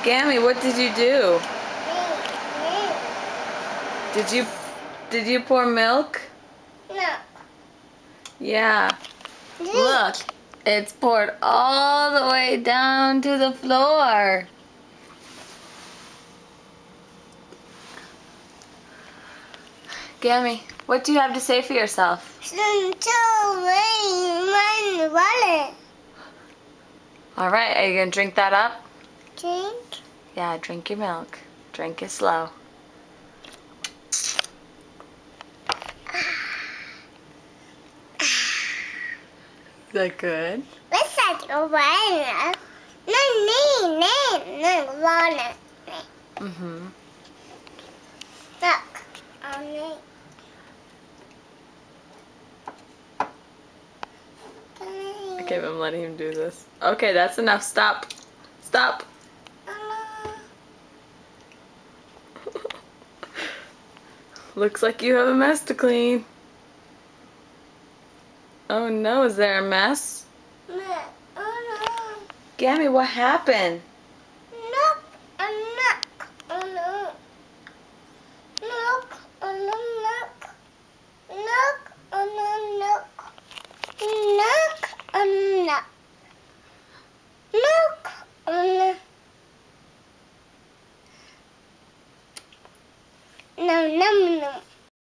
Gammy, what did you do? Did you pour milk? No. Yeah. Look, it's poured all the way down to the floor. Gammy, what do you have to say for yourself? All right, are you gonna drink that up? Drink. Yeah, drink your milk. Drink it slow. Is that good? Let's take a water. No, water. Mm-hmm. Look, on me. Okay, I'm letting him do this. Okay, that's enough. Stop. Stop. Looks like you have a mess to clean. Oh no, is there a mess? Gammy, what happened? No.